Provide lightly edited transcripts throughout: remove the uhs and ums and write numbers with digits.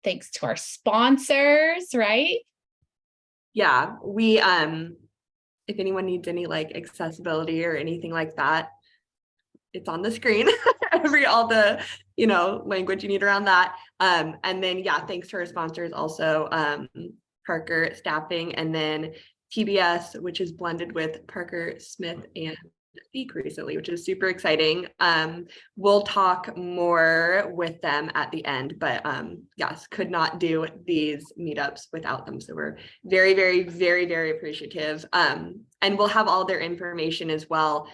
thanks to our sponsors, right? Yeah, we if anyone needs any like accessibility or anything like that, it's on the screen. All the language you need around that. And then yeah, thanks to our sponsors also, Parker Staffing, and then TBS, which is blended with Parker Smith and Feek recently, which is super exciting. We'll talk more with them at the end, but yes, could not do these meetups without them. So we're very, very, very, very appreciative. And we'll have all their information as well.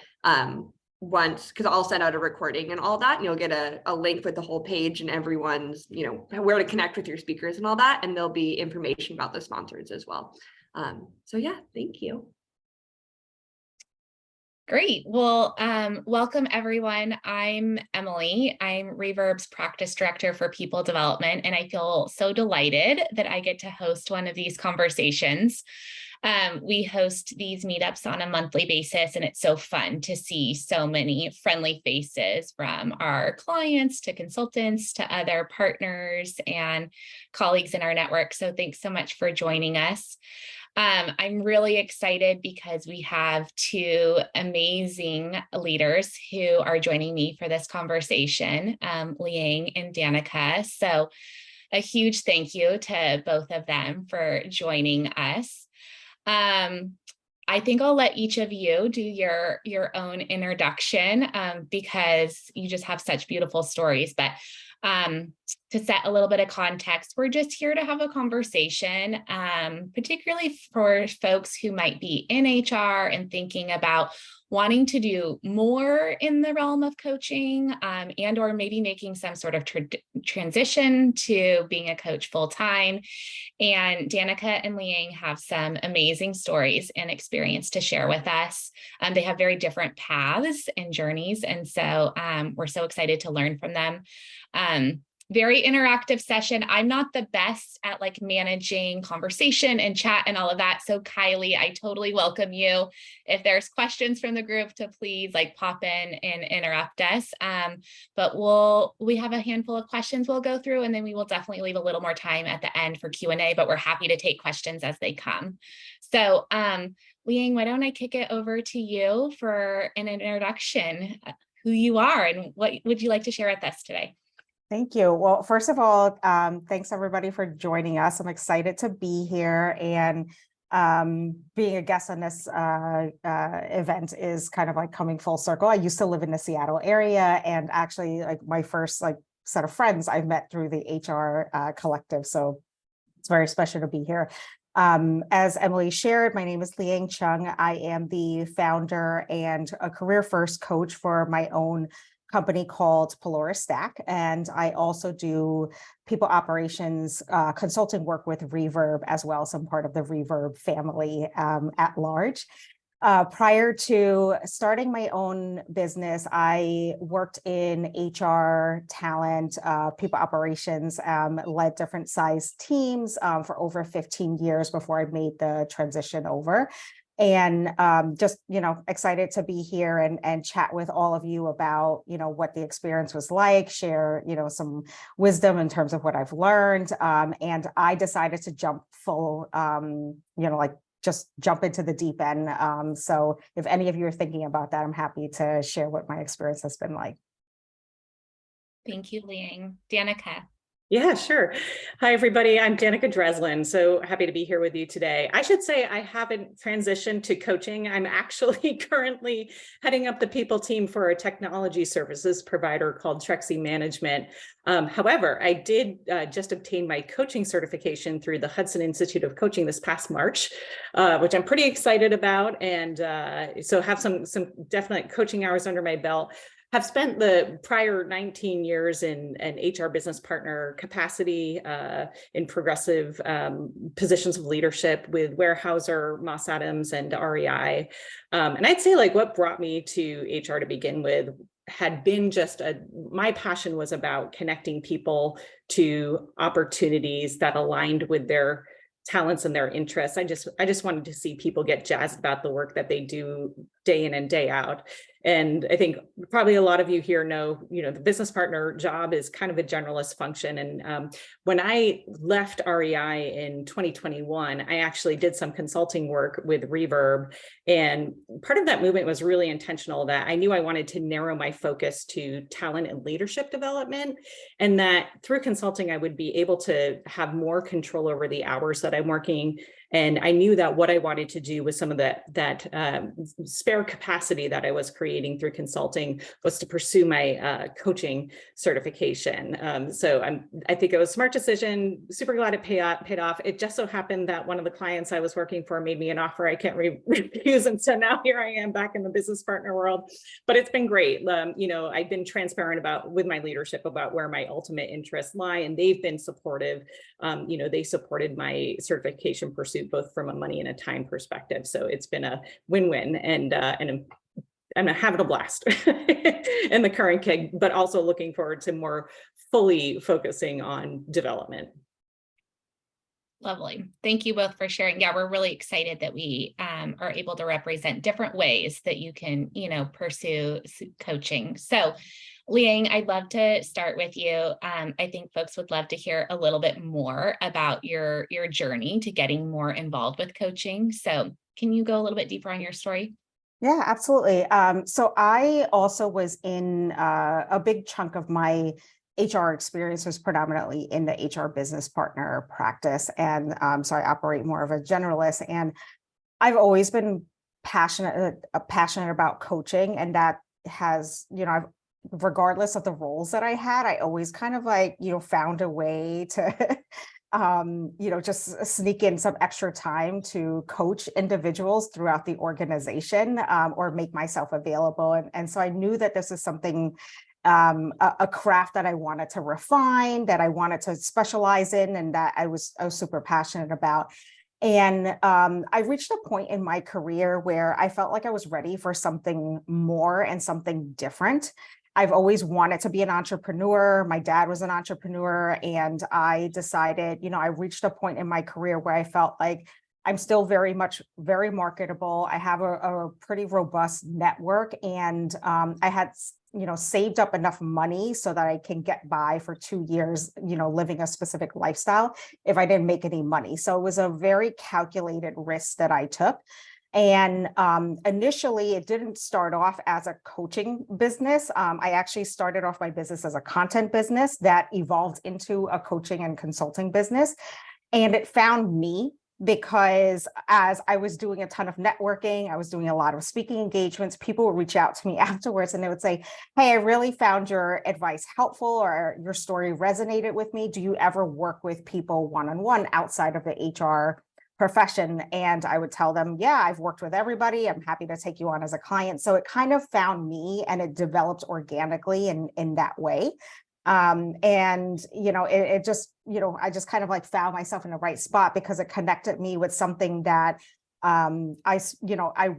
Once, because I'll send out a recording and all that, and you'll get a link with the whole page and everyone's, where to connect with your speakers and all that. And there'll be information about the sponsors as well. So yeah, thank you. Great. Well, welcome everyone. I'm Emily. I'm Reverb's practice director for people development, and I feel so delighted that I get to host one of these conversations. We host these meetups on a monthly basis, and it's so fun to see so many friendly faces, from our clients to consultants to other partners and colleagues in our network. So thanks so much for joining us. I'm really excited because we have two amazing leaders who are joining me for this conversation, Leang and Danika. So a huge thank you to both of them for joining us. I think I'll let each of you do your own introduction, because you just have such beautiful stories. But to set a little bit of context, we're just here to have a conversation, particularly for folks who might be in HR and thinking about wanting to do more in the realm of coaching, and or maybe making some sort of transition to being a coach full-time. And Danika and Leang have some amazing stories and experience to share with us. They have very different paths and journeys, and so we're so excited to learn from them. Very interactive session. I'm not the best at like managing conversation and chat and all of that. So Kylie, I totally welcome you. If there's questions from the group, to please like pop in and interrupt us. But we have a handful of questions we'll go through, and then we will definitely leave a little more time at the end for Q&A, but we're happy to take questions as they come. So Leang, why don't I kick it over to you for an introduction, who you are and what would you like to share with us today? Thank you. Well, first of all, thanks everybody for joining us. I'm excited to be here, and being a guest on this event is kind of like coming full circle. I used to live in the Seattle area, and actually like my first like set of friends I've met through the HR collective. So it's very special to be here. As Emily shared, my name is Leang Chung. I am the founder and a career first coach for my own company called Pelora Stack. And I also do people operations consulting work with Reverb as well. So I'm part of the Reverb family at large. Prior to starting my own business, I worked in HR, talent, people operations, led different size teams for over 15 years before I made the transition over. And just, excited to be here and chat with all of you about, what the experience was like, share, some wisdom in terms of what I've learned. And I decided to jump full, just jump into the deep end. So if any of you are thinking about that, I'm happy to share what my experience has been like. Thank you, Leang. Danika. Yeah, sure. Hi, everybody. I'm Danika Dreslin. So happy to be here with you today. I should say I haven't transitioned to coaching. I'm actually currently heading up the people team for a technology services provider called Trexie Management. However, I did just obtain my coaching certification through the Hudson Institute of Coaching this past March, which I'm pretty excited about. And so have some definite coaching hours under my belt. Have spent the prior 19 years in an HR business partner capacity in progressive positions of leadership with Weyerhaeuser, Moss Adams, and REI. And I'd say like what brought me to HR to begin with had been just my passion was about connecting people to opportunities that aligned with their talents and their interests. I just wanted to see people get jazzed about the work that they do day in and day out. And I think probably a lot of you here know, the business partner job is kind of a generalist function. And when I left REI in 2021, I actually did some consulting work with Reverb. And part of that movement was really intentional, that I knew I wanted to narrow my focus to talent and leadership development, and that through consulting, I would be able to have more control over the hours that I'm working. And I knew that what I wanted to do with some of that spare capacity that I was creating through consulting was to pursue my coaching certification. So I think it was a smart decision, super glad it paid off. It just so happened that one of the clients I was working for made me an offer I can't refuse. And so now here I am back in the business partner world, but it's been great. I've been transparent with my leadership about where my ultimate interests lie, and they've been supportive. They supported my certification pursuit, both from a money and a time perspective. So it's been a win-win, and I'm having a blast in the current gig, but also looking forward to more fully focusing on development. Lovely. Thank you both for sharing. Yeah, we're really excited that we are able to represent different ways that you can, pursue coaching. So Leang, I'd love to start with you. I think folks would love to hear a little bit more about your journey to getting more involved with coaching. So can you go a little bit deeper on your story? Yeah, absolutely. So I also was in a big chunk of my HR experience was predominantly in the HR business partner practice. And so I operate more of a generalist, and I've always been passionate about coaching. And that has, regardless of the roles that I had, I always kind of found a way to, just sneak in some extra time to coach individuals throughout the organization, or make myself available. And so I knew that this is something, a craft that I wanted to refine, that I wanted to specialize in, and that I was super passionate about. And I reached a point in my career where I felt like I was ready for something more and something different. I've always wanted to be an entrepreneur. My dad was an entrepreneur, and I decided, I reached a point in my career where I felt like I'm still very marketable. I have a pretty robust network, and I had, saved up enough money so that I can get by for 2 years, living a specific lifestyle if I didn't make any money. So it was a very calculated risk that I took. And initially, it didn't start off as a coaching business. I actually started off my business as a content business that evolved into a coaching and consulting business. And it found me because as I was doing a ton of networking, I was doing a lot of speaking engagements, people would reach out to me afterwards and they would say, hey, I really found your advice helpful, or your story resonated with me. Do you ever work with people one-on-one outside of the HR profession? And I would tell them, yeah, I've worked with everybody. I'm happy to take you on as a client. So it kind of found me, and it developed organically in that way. It just, I just kind of like found myself in the right spot because it connected me with something that I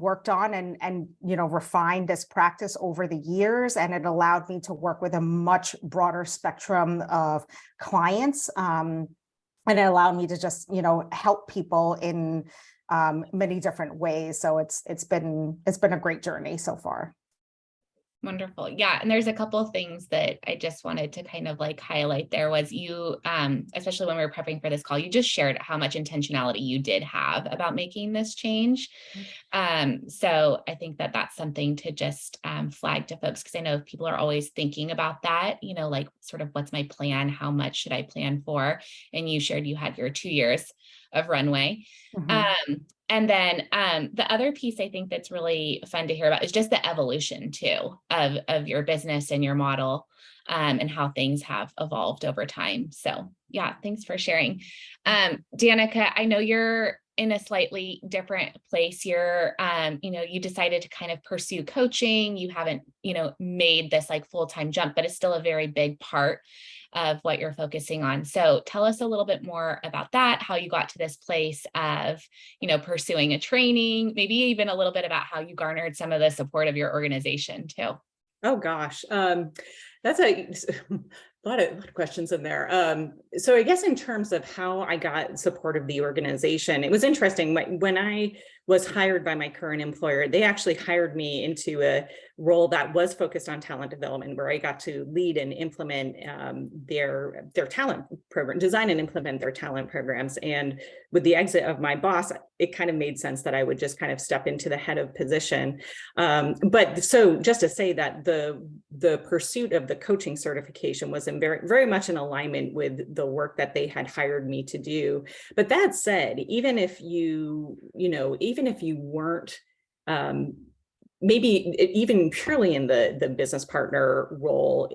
worked on and refined this practice over the years, and it allowed me to work with a much broader spectrum of clients. And it allowed me to just, help people in many different ways. So it's been a great journey so far. Wonderful. Yeah. And there's a couple of things that I just wanted to kind of like highlight. There was you, especially when we were prepping for this call, you just shared how much intentionality you did have about making this change. So I think that that's something to just flag to folks, because I know people are always thinking about that, like sort of what's my plan? How much should I plan for? And you shared you had your 2 years of runway. Mm-hmm. And then the other piece I think that's really fun to hear about is just the evolution too of your business and your model, and how things have evolved over time. So yeah, thanks for sharing. Danika, I know you're in a slightly different place. You're, you decided to kind of pursue coaching. You haven't, made this like full-time jump, but it's still a very big part of what you're focusing on. So tell us a little bit more about that, how you got to this place of, pursuing a training, maybe even a little bit about how you garnered some of the support of your organization too. Oh gosh, that's A lot of questions in there. So I guess in terms of how I got support of the organization, it was interesting. When I was hired by my current employer, they actually hired me into a role that was focused on talent development, where I got to lead and implement their talent program, design and implement their talent programs. And with the exit of my boss, it kind of made sense that I would just kind of step into the head of position. But so just to say that the pursuit of the coaching certification was very much in alignment with the work that they had hired me to do. But that said, even if you weren't maybe even purely in the business partner role,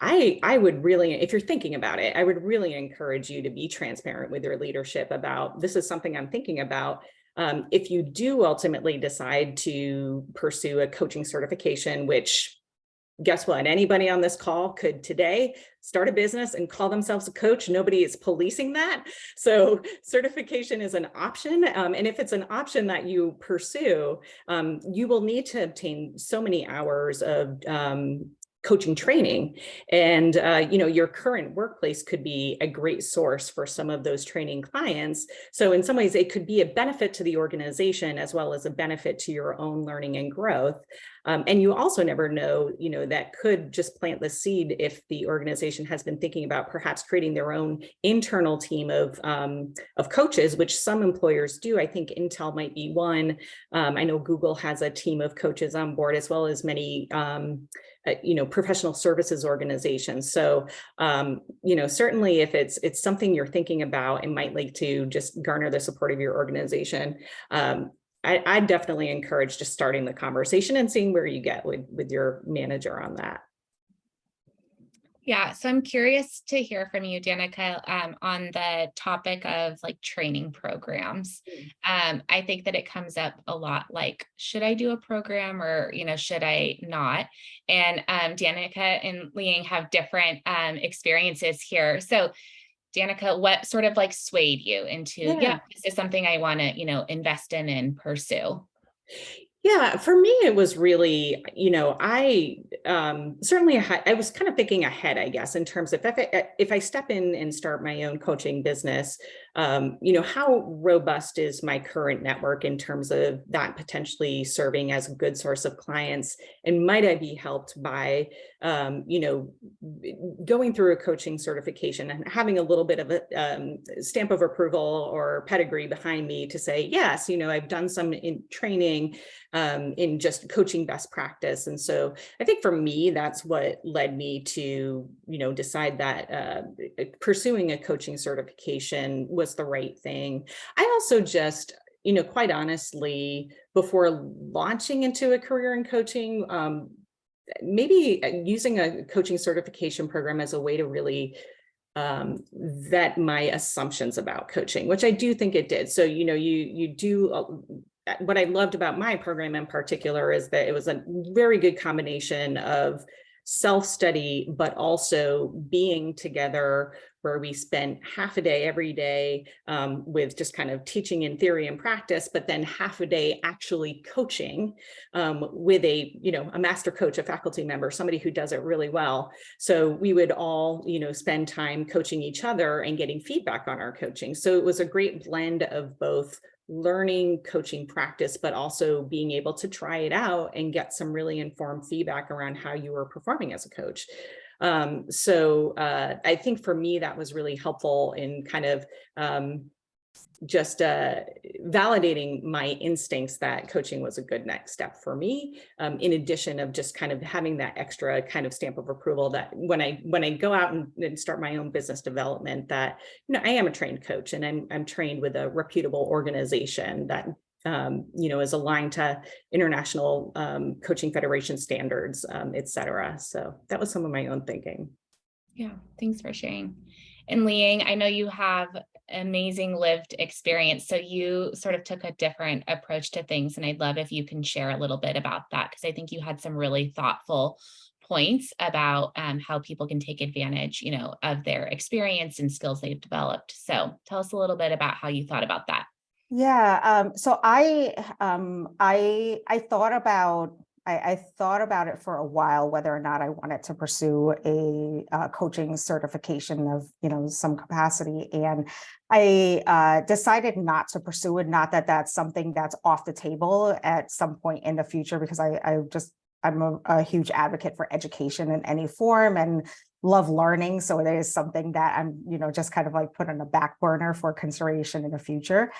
I would really, if you're thinking about it, I would really encourage you to be transparent with your leadership about, this is something I'm thinking about. If you do ultimately decide to pursue a coaching certification, which guess what? Anybody on this call could today start a business and call themselves a coach. Nobody is policing that. So certification is an option. And if it's an option that you pursue, you will need to obtain so many hours of coaching training. And your current workplace could be a great source for some of those training clients. So in some ways, it could be a benefit to the organization as well as a benefit to your own learning and growth. And you also never know, that could just plant the seed if the organization has been thinking about perhaps creating their own internal team of coaches, which some employers do. I think Intel might be one. I know Google has a team of coaches on board, as well as many professional services organizations. So, certainly if it's something you're thinking about and might like to just garner the support of your organization, I definitely encourage just starting the conversation and seeing where you get with your manager on that. Yeah, so I'm curious to hear from you, Danika, on the topic of like training programs. I think that it comes up a lot, like, should I do a program or, should I not? And Danika and Leang have different experiences here. So Danika, what sort of like swayed you into, this is something I want to, invest in and pursue? Yeah, for me, it was really, I certainly I was kind of thinking ahead, I guess, in terms of if I step in and start my own coaching business, how robust is my current network in terms of that potentially serving as a good source of clients? And might I be helped by, going through a coaching certification and having a little bit of a stamp of approval or pedigree behind me to say, yes, I've done some in training in just coaching best practice. And so I think for me, that's what led me to, decide that pursuing a coaching certification was the right thing. I also just, quite honestly, before launching into a career in coaching, maybe using a coaching certification program as a way to really vet my assumptions about coaching, which I do think it did. So, you do, what I loved about my program in particular is that it was a very good combination of self-study, but also being together, where we spent half a day every day with just kind of teaching in theory and practice, but then half a day actually coaching with a master coach, a faculty member, somebody who does it really well. So we would all, spend time coaching each other and getting feedback on our coaching. So it was a great blend of both learning coaching practice, but also being able to try it out and get some really informed feedback around how you were performing as a coach. So I think for me, that was really helpful in kind of just validating my instincts that coaching was a good next step for me, in addition of just kind of having that extra kind of stamp of approval that when I go out and start my own business development, that I am a trained coach and I'm trained with a reputable organization that is aligned to international coaching federation standards, et cetera. So that was some of my own thinking. Yeah, thanks for sharing. And Leang, I know you have amazing lived experience, so you sort of took a different approach to things, and I'd love if you can share a little bit about that, because I think you had some really thoughtful points about how people can take advantage, of their experience and skills they've developed. So tell us a little bit about how you thought about that. Yeah, so I thought about I thought about it for a while, whether or not I wanted to pursue a coaching certification of, some capacity. And I decided not to pursue it. Not that that's something that's off the table at some point in the future, because I'm a huge advocate for education in any form and love learning. So it is something that I'm, just kind of like put on the back burner for consideration in the future.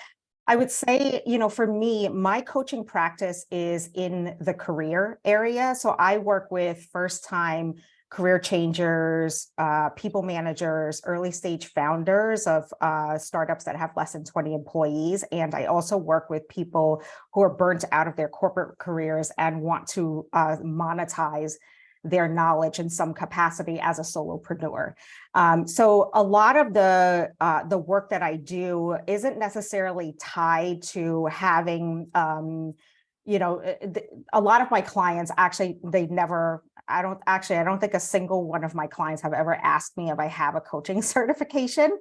I would say, for me, my coaching practice is in the career area. So I work with first-time career changers, people managers, early stage founders of startups that have less than 20 employees. And I also work with people who are burnt out of their corporate careers and want to monetize their knowledge in some capacity as a solopreneur. So a lot of the work that I do isn't necessarily tied to having, a lot of my clients actually, I don't think a single one of my clients have ever asked me if I have a coaching certification.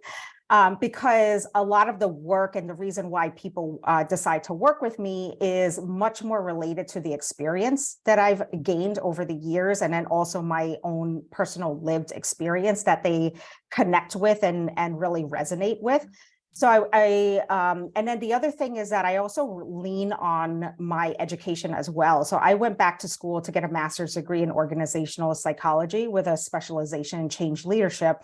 Because a lot of the work and the reason why people decide to work with me is much more related to the experience that I've gained over the years, and then also my own personal lived experience that they connect with and really resonate with. So and then the other thing is that I also lean on my education as well. So I went back to school to get a master's degree in organizational psychology with a specialization in change leadership.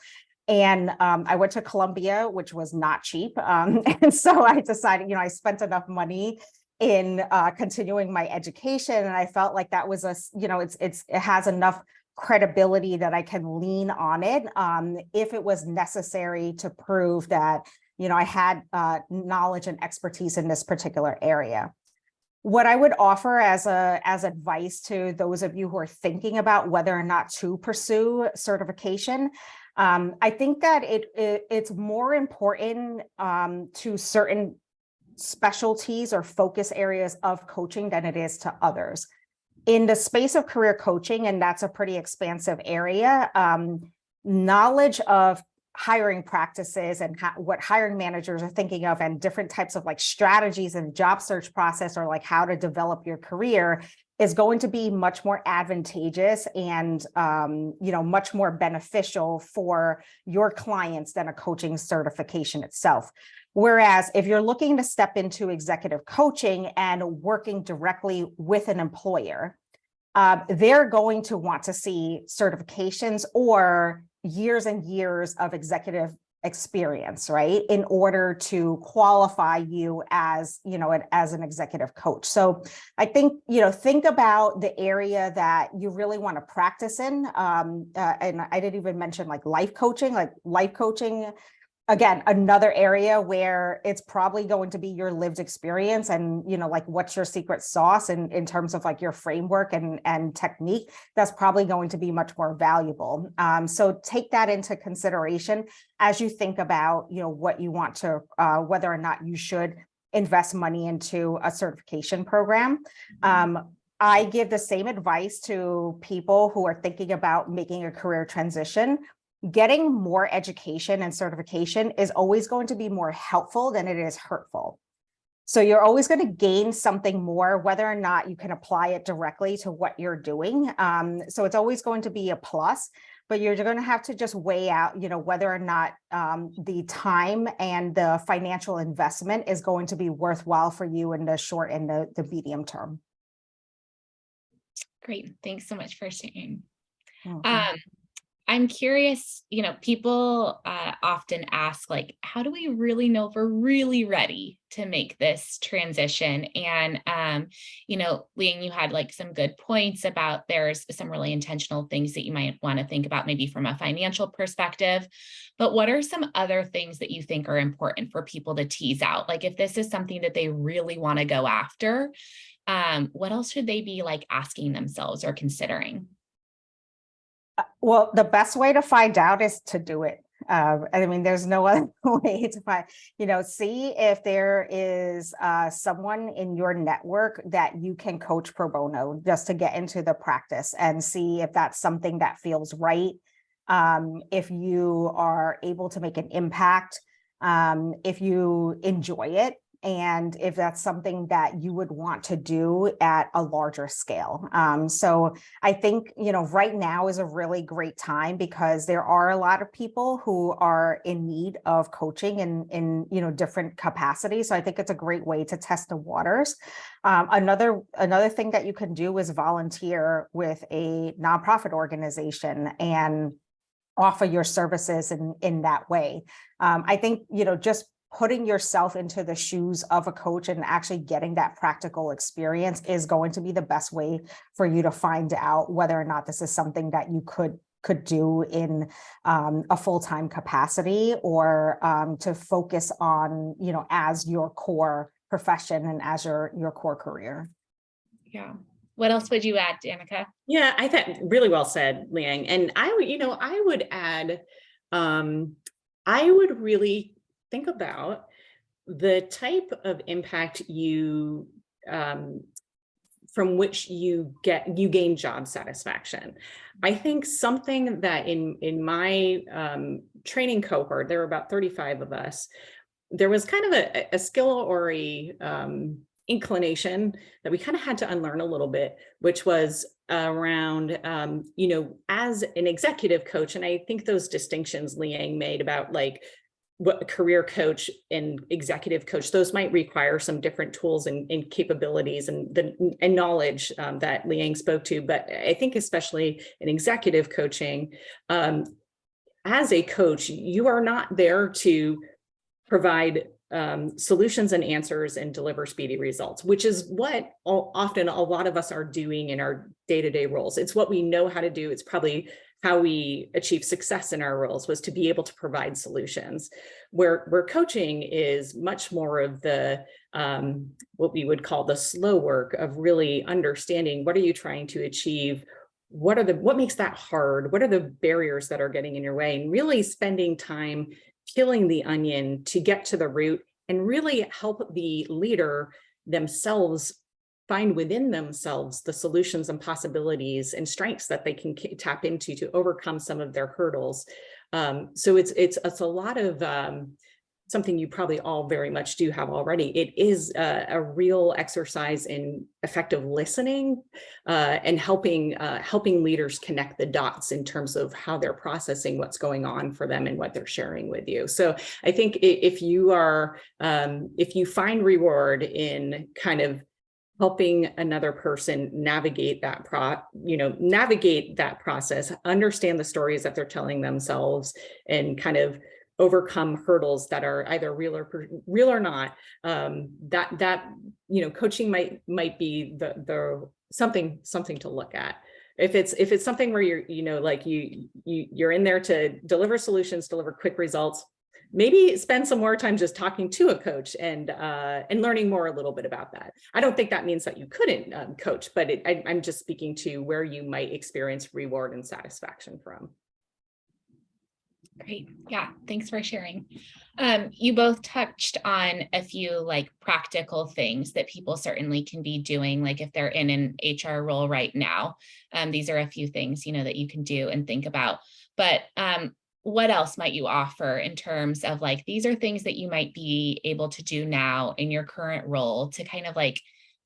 And I went to Columbia, which was not cheap. And so I decided, I spent enough money in continuing my education. And I felt like that was it has enough credibility that I can lean on it if it was necessary to prove that, I had knowledge and expertise in this particular area. What I would offer as advice to those of you who are thinking about whether or not to pursue certification, I think that it's more important to certain specialties or focus areas of coaching than it is to others. In the space of career coaching, and that's a pretty expansive area, knowledge of hiring practices and what hiring managers are thinking of and different types of like strategies and job search process, or like how to develop your career, is going to be much more advantageous and much more beneficial for your clients than a coaching certification itself. Whereas if you're looking to step into executive coaching and working directly with an employer, they're going to want to see certifications or years and years of executive experience, right, in order to qualify you as, as an executive coach. So I think, think about the area that you really want to practice in. And I didn't even mention like life coaching, again, another area where it's probably going to be your lived experience and, like what's your secret sauce in terms of like your framework and technique, that's probably going to be much more valuable. So take that into consideration as you think about, what you want to, whether or not you should invest money into a certification program. I give the same advice to people who are thinking about making a career transition. Getting more education and certification is always going to be more helpful than it is hurtful. So you're always going to gain something more, whether or not you can apply it directly to what you're doing. So it's always going to be a plus, but you're going to have to just weigh out, whether or not the time and the financial investment is going to be worthwhile for you in the short and the medium term. Great. Thanks so much for sharing. Mm-hmm. I'm curious, people often ask, like, how do we really know if we're really ready to make this transition? And, Leang, you had like some good points about there's some really intentional things that you might want to think about maybe from a financial perspective, but what are some other things that you think are important for people to tease out? Like if this is something that they really want to go after, what else should they be like asking themselves or considering? Well, the best way to find out is to do it. There's no other way to find, see if there is someone in your network that you can coach pro bono just to get into the practice and see if that's something that feels right. If you are able to make an impact, if you enjoy it. and if that's something that you would want to do at a larger scale. So I think, right now is a really great time because there are a lot of people who are in need of coaching in different capacities. So I think it's a great way to test the waters. Another thing that you can do is volunteer with a nonprofit organization and offer your services in that way. I think, just putting yourself into the shoes of a coach and actually getting that practical experience is going to be the best way for you to find out whether or not this is something that you could do in a full-time capacity, or to focus on, as your core profession and as your core career. Yeah. What else would you add, Danika? Yeah, I thought really well said, Leang. And I would add, I would really think about the type of impact you, from which you gain job satisfaction. I think something that in my training cohort, there were about 35 of us, there was kind of a skill or a inclination that we kind of had to unlearn a little bit, which was around, as an executive coach. And I think those distinctions Leang made about like what a career coach and executive coach, those might require some different tools and capabilities and knowledge that Leang spoke to. But I think especially in executive coaching, as a coach, you are not there to provide solutions and answers and deliver speedy results, which is what often a lot of us are doing in our day-to-day roles. It's what we know how to do. It's probably how we achieve success in our roles, was to be able to provide solutions. Where coaching is much more of the what we would call the slow work of really understanding what are you trying to achieve, what makes that hard, what are the barriers that are getting in your way, and really spending time peeling the onion to get to the root and really help the leader themselves find within themselves the solutions and possibilities and strengths that they can tap into to overcome some of their hurdles. So it's a lot of something you probably all very much do have already. It is a real exercise in effective listening and helping leaders connect the dots in terms of how they're processing what's going on for them and what they're sharing with you. So I think if you find reward in kind of helping another person navigate that process, understand the stories that they're telling themselves, and kind of overcome hurdles that are either real or not, that coaching might be the something to look at. If it's something where you're in there to deliver solutions, deliver quick results, maybe spend some more time just talking to a coach and learning more a little bit about that. I don't think that means that you couldn't coach, but I'm just speaking to where you might experience reward and satisfaction from. Great. Yeah, thanks for sharing. You both touched on a few practical things that people certainly can be doing, like if they're in an HR role right now. These are a few things, that you can do and think about. But what else might you offer in terms of these are things that you might be able to do now in your current role to kind of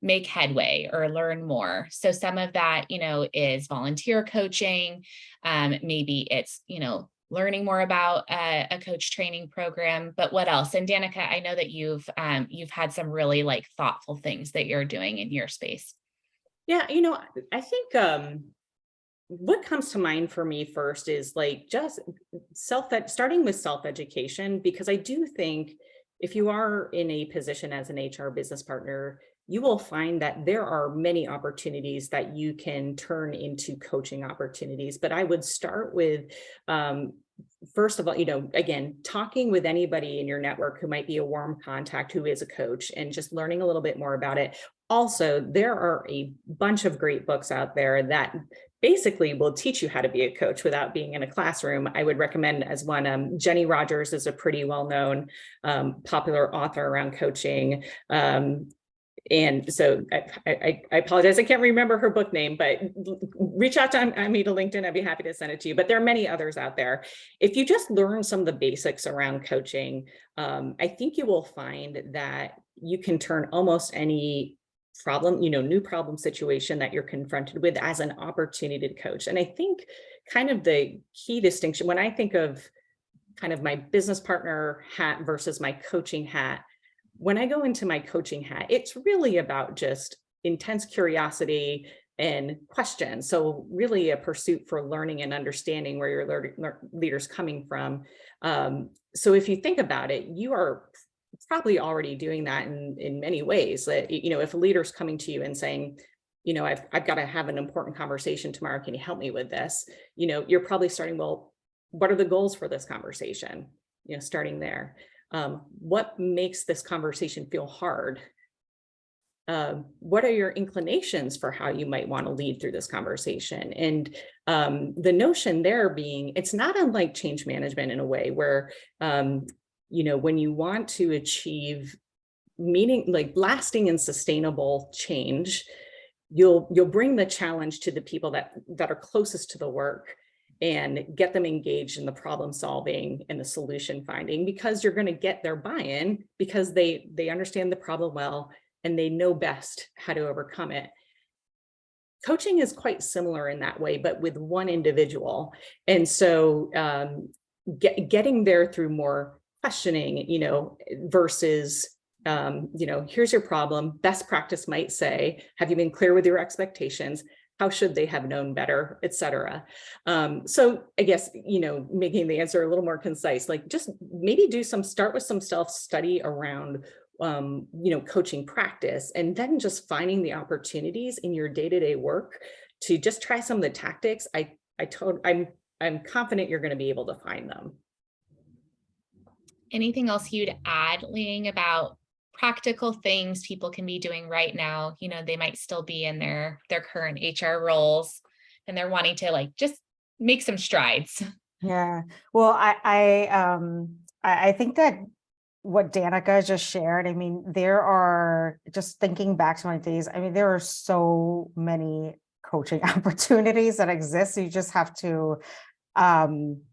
make headway or learn more? So some of that, is volunteer coaching. Maybe it's, learning more about a coach training program, but what else? And Danika, I know that you've had some really thoughtful things that you're doing in your space. Yeah, I think what comes to mind for me first is just starting with self-education, because I do think if you are in a position as an HR business partner, you will find that there are many opportunities that you can turn into coaching opportunities. But I would start with, first of all, again, talking with anybody in your network who might be a warm contact who is a coach, and just learning a little bit more about it. Also, there are a bunch of great books out there that basically will teach you how to be a coach without being in a classroom. I would recommend as one, Jenny Rogers is a pretty well-known popular author around coaching. And so I apologize, I can't remember her book name, but reach out to me to LinkedIn. I'd be happy to send it to you. But there are many others out there. If you just learn some of the basics around coaching, I think you will find that you can turn almost any problem, new problem situation that you're confronted with as an opportunity to coach. And I think kind of the key distinction when I think of kind of my business partner hat versus my coaching hat, when I go into my coaching hat, it's really about just intense curiosity and questions. So really a pursuit for learning and understanding where your leader's coming from. So if you think about it, you are probably already doing that in many ways. That, if a leader's coming to you and saying, I've got to have an important conversation tomorrow, can you help me with this? You're probably starting, well, what are the goals for this conversation? Starting there. What makes this conversation feel hard? What are your inclinations for how you might want to lead through this conversation? And the notion there being, it's not unlike change management in a way where, when you want to achieve lasting and sustainable change, you'll bring the challenge to the people that are closest to the work and get them engaged in the problem solving and the solution finding, because you're going to get their buy-in because they understand the problem well and they know best how to overcome it. Coaching is quite similar in that way, but with one individual. And so getting there through more questioning, versus, here's your problem. Best practice might say, have you been clear with your expectations? How should they have known better, et cetera? So I guess, making the answer a little more concise, just maybe start with some self-study around, coaching practice, and then just finding the opportunities in your day-to-day work to just try some of the tactics. I'm confident you're going to be able to find them. Anything else you'd add, Leang, about practical things people can be doing right now? They might still be in their current HR roles and they're wanting to just make some strides. Yeah. Well, I think that what Danika just shared, there are, just thinking back to my days, there are so many coaching opportunities that exist. So you just have to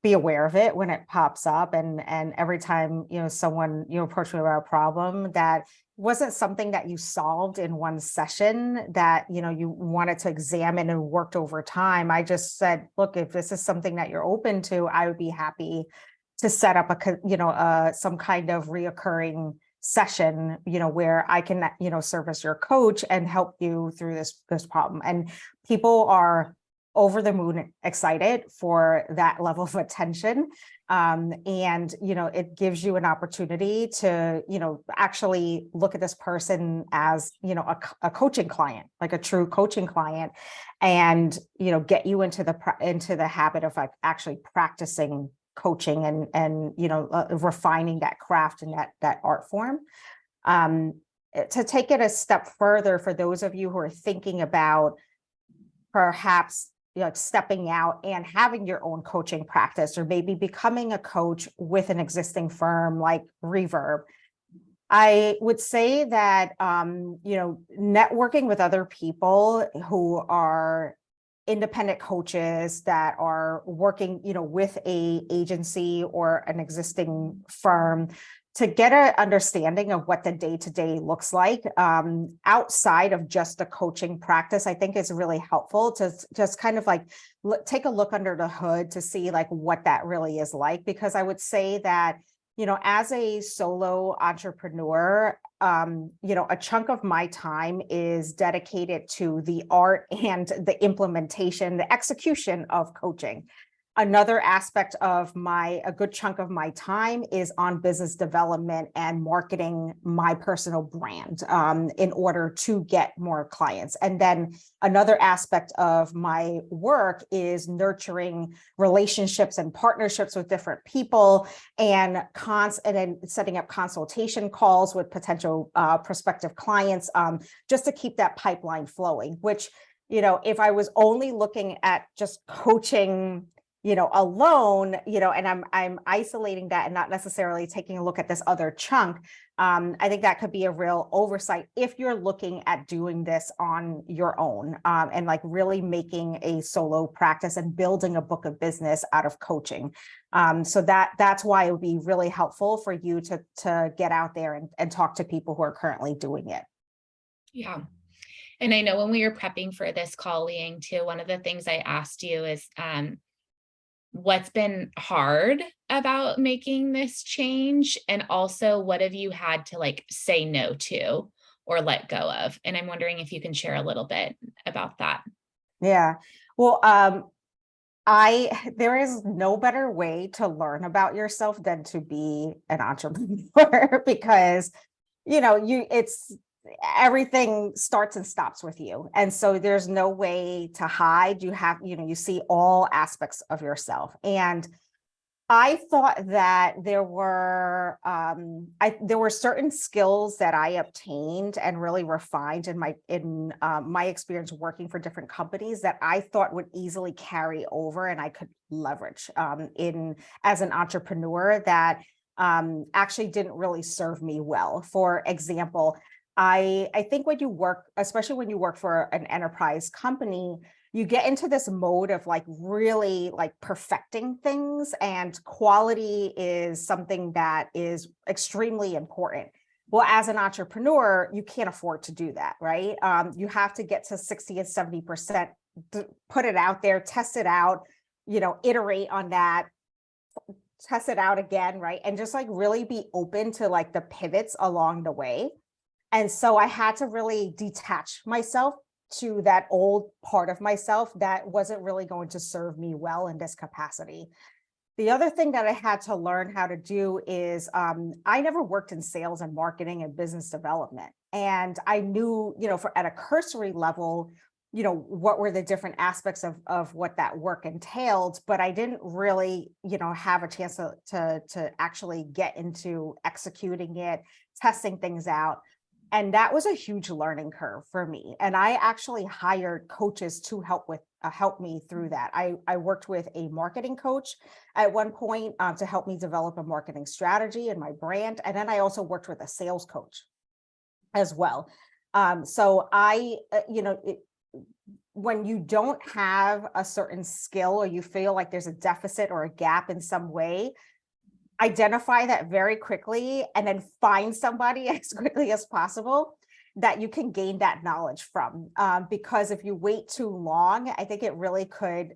be aware of it when it pops up, and every time someone approach me about a problem that wasn't something that you solved in one session, that you wanted to examine and worked over time, I just said, look, if this is something that you're open to, I would be happy to set up some kind of reoccurring session, where I can serve as your coach and help you through this problem. And people are over the moon excited for that level of attention. And, it gives you an opportunity to, actually look at this person as, a coaching client, like a true coaching client, and, get you into the habit of actually practicing coaching and refining that craft and that art form. To take it a step further, for those of you who are thinking about perhaps stepping out and having your own coaching practice, or maybe becoming a coach with an existing firm like Reverb, I would say that, networking with other people who are independent coaches that are working, with a agency or an existing firm, to get an understanding of what the day-to-day looks like outside of just the coaching practice, I think is really helpful to just kind of take a look under the hood to see what that really is like. Because I would say that, as a solo entrepreneur, a chunk of my time is dedicated to the art and the implementation, the execution of coaching. Another aspect of a good chunk of my time is on business development and marketing my personal brand in order to get more clients. And then another aspect of my work is nurturing relationships and partnerships with different people, and then setting up consultation calls with potential prospective clients, just to keep that pipeline flowing, which, if I was only looking at just coaching alone, and I'm isolating that and not necessarily taking a look at this other chunk. I think that could be a real oversight if you're looking at doing this on your own, and like really making a solo practice and building a book of business out of coaching. So that's why it would be really helpful for you to get out there and talk to people who are currently doing it. Yeah. And I know when we were prepping for this call, Leang, too, one of the things I asked you is, what's been hard about making this change? And also, what have you had to like say no to or let go of? And I'm wondering if you can share a little bit about that. Yeah. Well, there is no better way to learn about yourself than to be an entrepreneur because, everything starts and stops with you. And so there's no way to hide. You see all aspects of yourself. And I thought that there were certain skills that I obtained and really refined in my experience working for different companies that I thought would easily carry over and I could leverage as an entrepreneur that actually didn't really serve me well. For example, I think when you work, especially when you work for an enterprise company, you get into this mode of like really like perfecting things, and quality is something that is extremely important. Well, as an entrepreneur, you can't afford to do that, right? You have to get to 60 and 70%, put it out there, test it out, iterate on that, test it out again, right? And just like really be open to like the pivots along the way. And so I had to really detach myself to that old part of myself that wasn't really going to serve me well in this capacity. The other thing that I had to learn how to do is I never worked in sales and marketing and business development. And I knew, at a cursory level, what were the different aspects of what that work entailed, but I didn't really, have a chance to actually get into executing it, testing things out. And that was a huge learning curve for me. And I actually hired coaches to help me through that. I worked with a marketing coach at one point to help me develop a marketing strategy and my brand. And then I also worked with a sales coach as well. So when you don't have a certain skill or you feel like there's a deficit or a gap in some way, identify that very quickly and then find somebody as quickly as possible that you can gain that knowledge from. Because if you wait too long, I think it really could,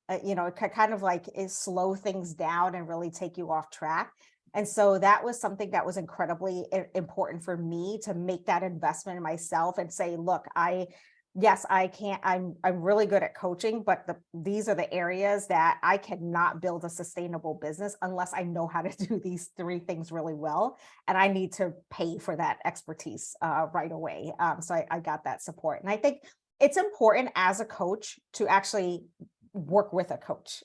it could kind of like slow things down and really take you off track. And so that was something that was incredibly important for me to make that investment in myself and say, look, yes, I can't, I'm really good at coaching, but these are the areas that I cannot build a sustainable business unless I know how to do these three things really well. And I need to pay for that expertise right away. So I got that support. And I think it's important as a coach to actually work with a coach.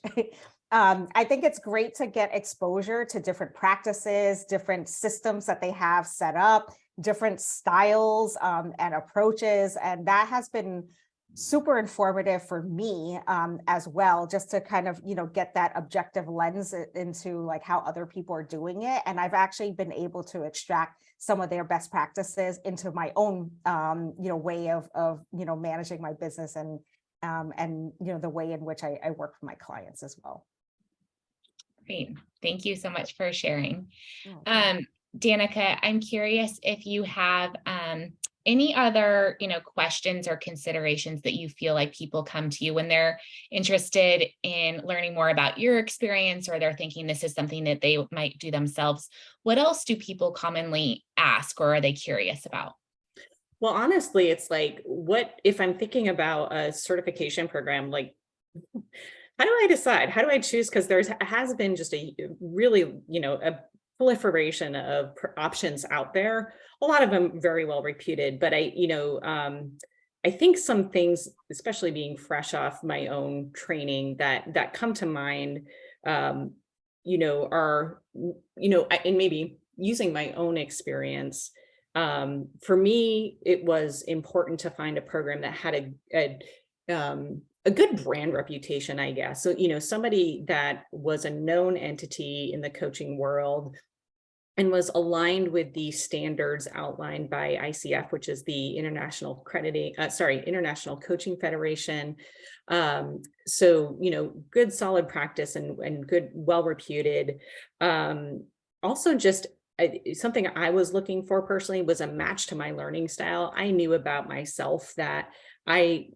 I think it's great to get exposure to different practices, different systems that they have set up, different styles and approaches. And that has been super informative for me as well, just to kind of, get that objective lens into like how other people are doing it. And I've actually been able to extract some of their best practices into my own, way of managing my business and the way in which I work for my clients as well. Great. Thank you so much for sharing. Oh, Danika, I'm curious if you have any other, questions or considerations that you feel like people come to you when they're interested in learning more about your experience, or they're thinking this is something that they might do themselves. What else do people commonly ask, or are they curious about? Well, honestly, it's like, what if I'm thinking about a certification program, like, how do I decide? How do I choose? Because there has been just a really, a proliferation of options out there. A lot of them very well reputed, but I think some things, especially being fresh off my own training, that come to mind, are, and maybe using my own experience. For me, it was important to find a program that had a good brand reputation, I guess. So, somebody that was a known entity in the coaching world and was aligned with the standards outlined by ICF, which is the International Coaching Federation. So, good solid practice and good, well-reputed. Also just something I was looking for personally was a match to my learning style. I knew about myself that I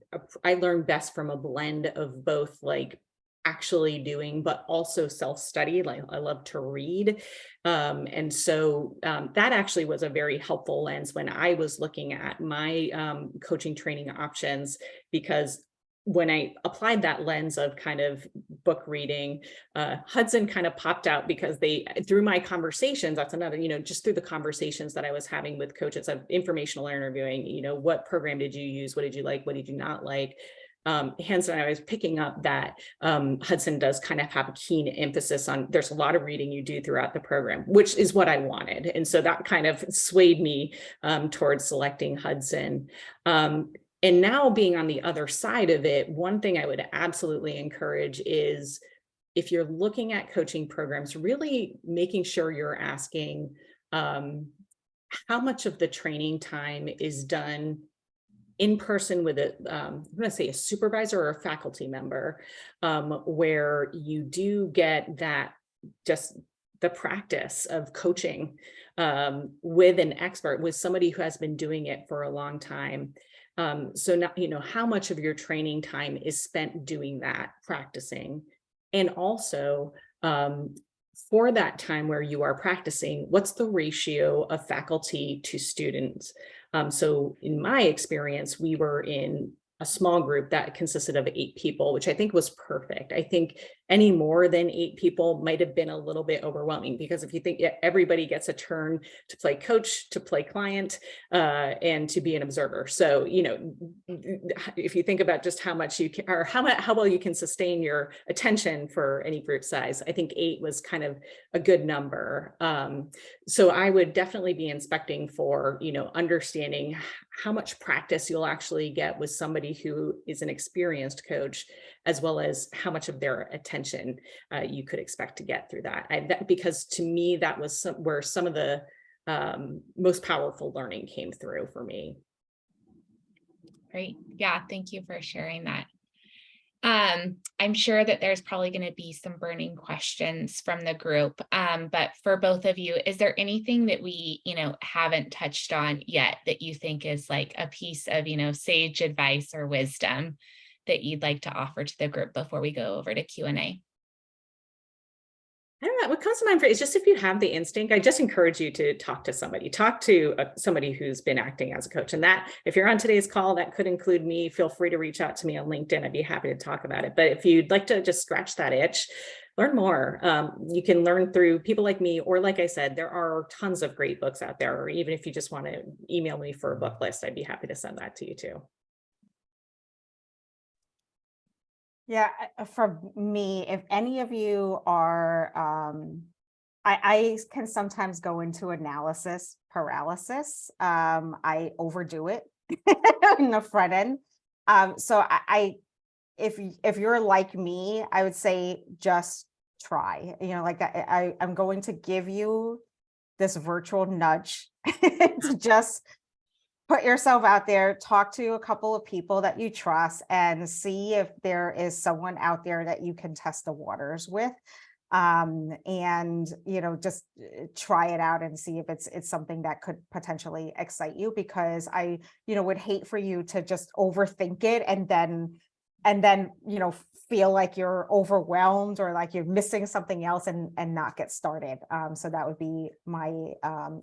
learned best from a blend of both like actually doing, but also self-study. Like I love to read. And so that actually was a very helpful lens when I was looking at my coaching training options, because when I applied that lens of kind of book reading, Hudson kind of popped out because through my conversations, that's another, just through the conversations that I was having with coaches of informational interviewing, what program did you use? What did you like? What did you not like? Hence, I was picking up that Hudson does kind of have a keen emphasis on, there's a lot of reading you do throughout the program, which is what I wanted. And so that kind of swayed me towards selecting Hudson. And now being on the other side of it, one thing I would absolutely encourage is, if you're looking at coaching programs, really making sure you're asking how much of the training time is done in person with I'm going to say a supervisor or a faculty member, where you do get that, just the practice of coaching with an expert, with somebody who has been doing it for a long time. So now, how much of your training time is spent doing that, practicing, and also for that time where you are practicing, what's the ratio of faculty to students? So in my experience, we were in a small group that consisted of 8 people, which I think was perfect. I think any more than 8 people might have been a little bit overwhelming, because if you think everybody gets a turn to play coach, to play client, and to be an observer. So, if you think about just how much you can, or how well you can sustain your attention for any group size, I think 8 was kind of a good number. So I would definitely be inspecting for, understanding how much practice you'll actually get with somebody who is an experienced coach, as well as how much of their attention you could expect to get through that. Because to me, that was where some of the most powerful learning came through for me. Great. Yeah, thank you for sharing that. I'm sure that there's probably going to be some burning questions from the group, but for both of you, is there anything that we, haven't touched on yet that you think is like a piece of, sage advice or wisdom that you'd like to offer to the group before we go over to Q&A? I don't know. What comes to mind is just, if you have the instinct, I just encourage you to talk to somebody who's been acting as a coach. And that, if you're on today's call, that could include me. Feel free to reach out to me on LinkedIn. I'd be happy to talk about it. But if you'd like to just scratch that itch, learn more. You can learn through people like me, or like I said, there are tons of great books out there. Or even if you just want to email me for a book list, I'd be happy to send that to you too. Yeah, for me, if any of you are, I can sometimes go into analysis paralysis. I overdo it in the front end. So if you're like me, I would say just try. Like I'm going to give you this virtual nudge to just put yourself out there, talk to a couple of people that you trust, and see if there is someone out there that you can test the waters with. And just try it out and see if it's something that could potentially excite you, because I would hate for you to just overthink it and then feel like you're overwhelmed or like you're missing something else and not get started. So that would be my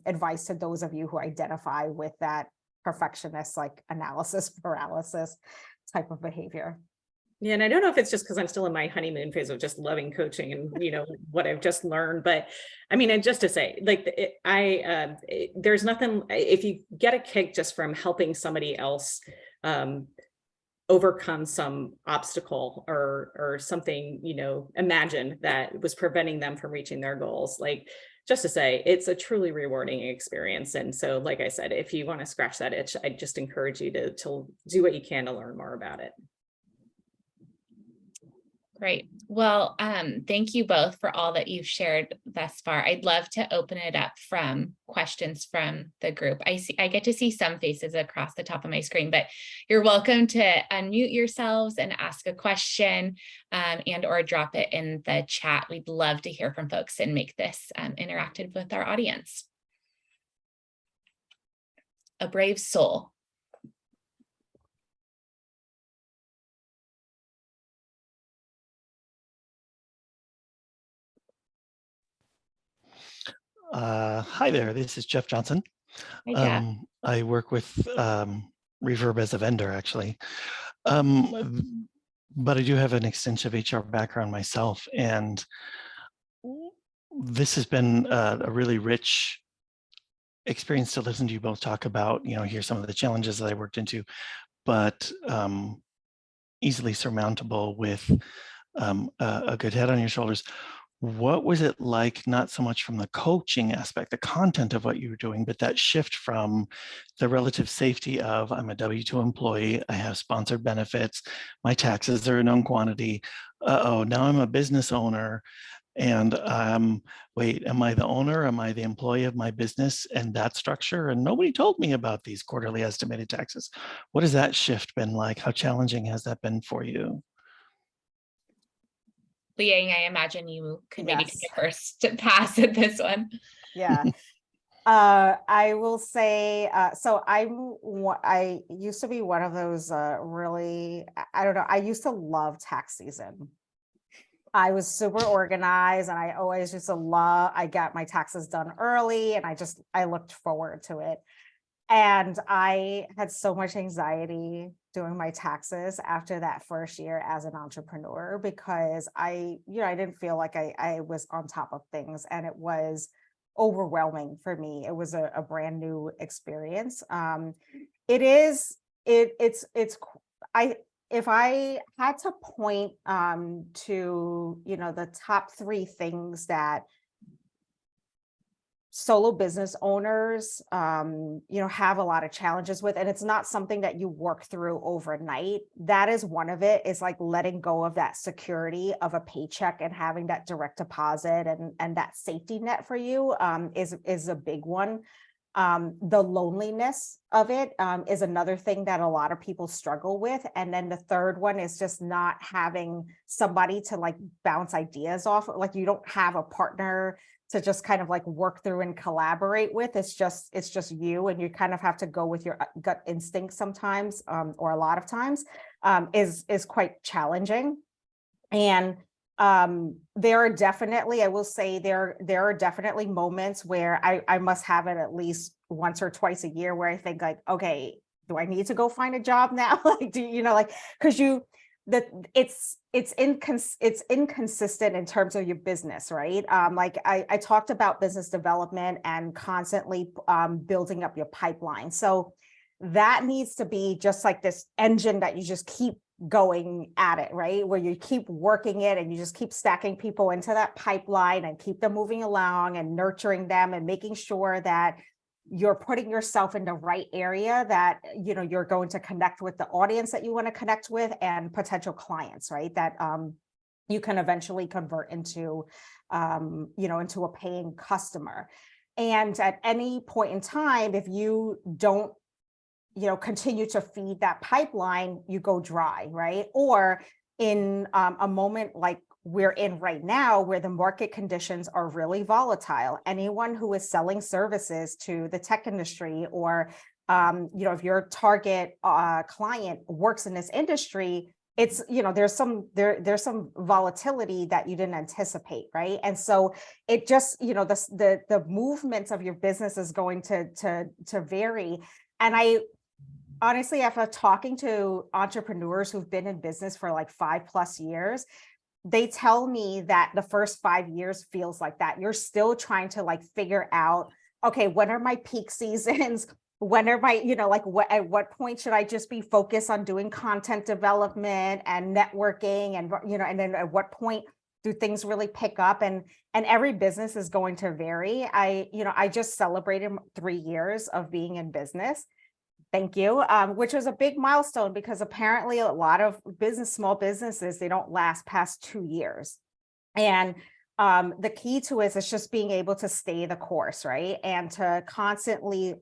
advice to those of you who identify with that perfectionist, like analysis paralysis type of behavior. Yeah, and I don't know if it's just because I'm still in my honeymoon phase of just loving coaching and what I've just learned, but I mean, and just to say, like, there's nothing, if you get a kick just from helping somebody else overcome some obstacle or something, imagine that was preventing them from reaching their goals, like, just to say, it's a truly rewarding experience. And so, like I said, if you want to scratch that itch, I just encourage you to do what you can to learn more about it. Great. Well, thank you both for all that you've shared thus far. I'd love to open it up from questions from the group. I get to see some faces across the top of my screen, but you're welcome to unmute yourselves and ask a question and or drop it in the chat. We'd love to hear from folks and make this interactive with our audience. A brave soul. Hi there, this is Jeff Johnson. Hi, Jeff. I work with Reverb as a vendor, actually. But I do have an extensive HR background myself, and this has been a really rich experience to listen to you both talk about, hear some of the challenges that I worked into, but easily surmountable with a good head on your shoulders. What was it like, not so much from the coaching aspect, the content of what you were doing, but that shift from the relative safety of, I'm a W-2 employee, I have sponsored benefits, my taxes are a known quantity. Uh-oh, now I'm a business owner. And wait, am I the owner? Am I the employee of my business and that structure? And nobody told me about these quarterly estimated taxes. What has that shift been like? How challenging has that been for you? Leang, I imagine you could maybe Yes. take a first pass at this one. Yeah. I will say, so I used to be one of those really, I don't know, I used to love tax season. I was super organized and I always used to I got my taxes done early and I looked forward to it. And I had so much anxiety doing my taxes after that first year as an entrepreneur because I didn't feel like I was on top of things, and it was overwhelming for me. It was a brand new experience. If I had to point to, the top 3 things that solo business owners, have a lot of challenges with, and it's not something that you work through overnight. That is one of it, is like letting go of that security of a paycheck and having that direct deposit and that safety net for you is a big one. The loneliness of it is another thing that a lot of people struggle with. And then the third one is just not having somebody to like bounce ideas off. Like you don't have a partner to just kind of like work through and collaborate with. It's just you, and you kind of have to go with your gut instinct sometimes, or a lot of times, is quite challenging. And there are definitely, I will say there are definitely moments where I must have it at least once or twice a year where I think like, okay, do I need to go find a job now? Like, because it's inconsistent in terms of your business, right? Like I talked about business development and constantly building up your pipeline. So that needs to be just like this engine that you just keep going at it, right? Where you keep working it and you just keep stacking people into that pipeline and keep them moving along and nurturing them and making sure that you're putting yourself in the right area, that you're going to connect with the audience that you want to connect with and potential clients, right? That you can eventually convert into into a paying customer. And at any point in time, if you don't continue to feed that pipeline, you go dry, right? Or in a moment like we're in right now, where the market conditions are really volatile, anyone who is selling services to the tech industry, or if your target client works in this industry, it's there's some volatility that you didn't anticipate, right? And so it just the movements of your business is going to vary. And I honestly, after talking to entrepreneurs who've been in business for like 5+ years, they tell me that the first 5 years feels like that. You're still trying to like figure out, okay, when are my peak seasons? When are my, at what point should I just be focused on doing content development and networking, and and then at what point do things really pick up? And every business is going to vary. I just celebrated 3 years of being in business. Thank you. Which was a big milestone because apparently a lot of small businesses, they don't last past 2 years. And the key to it is just being able to stay the course, right? And to constantly,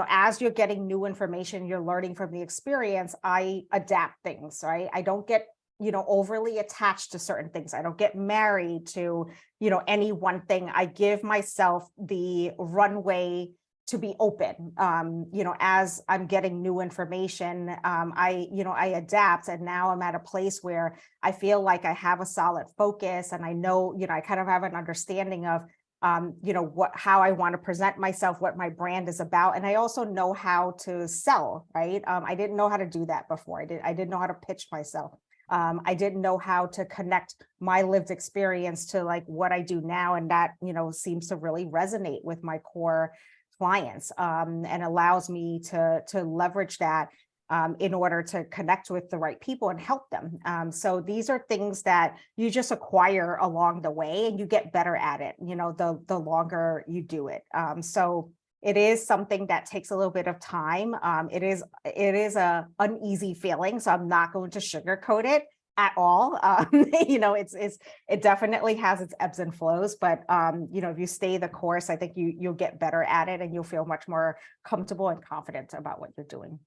as you're getting new information, you're learning from the experience, I adapt things, right? I don't get, overly attached to certain things. I don't get married to, any one thing. I give myself the runway to be open, as I'm getting new information, I adapt, and now I'm at a place where I feel like I have a solid focus, and I know, I kind of have an understanding of, how I want to present myself, what my brand is about, and I also know how to sell, right? I didn't know how to do that before. I didn't know how to pitch myself. I didn't know how to connect my lived experience to like what I do now, and that, seems to really resonate with my core clients, and allows me to leverage that in order to connect with the right people and help them. So these are things that you just acquire along the way, and you get better at it, the longer you do it. So it is something that takes a little bit of time. It is a uneasy feeling, so I'm not going to sugarcoat it at all. It definitely has its ebbs and flows, but if you stay the course, I think you'll get better at it, and you'll feel much more comfortable and confident about what you're doing.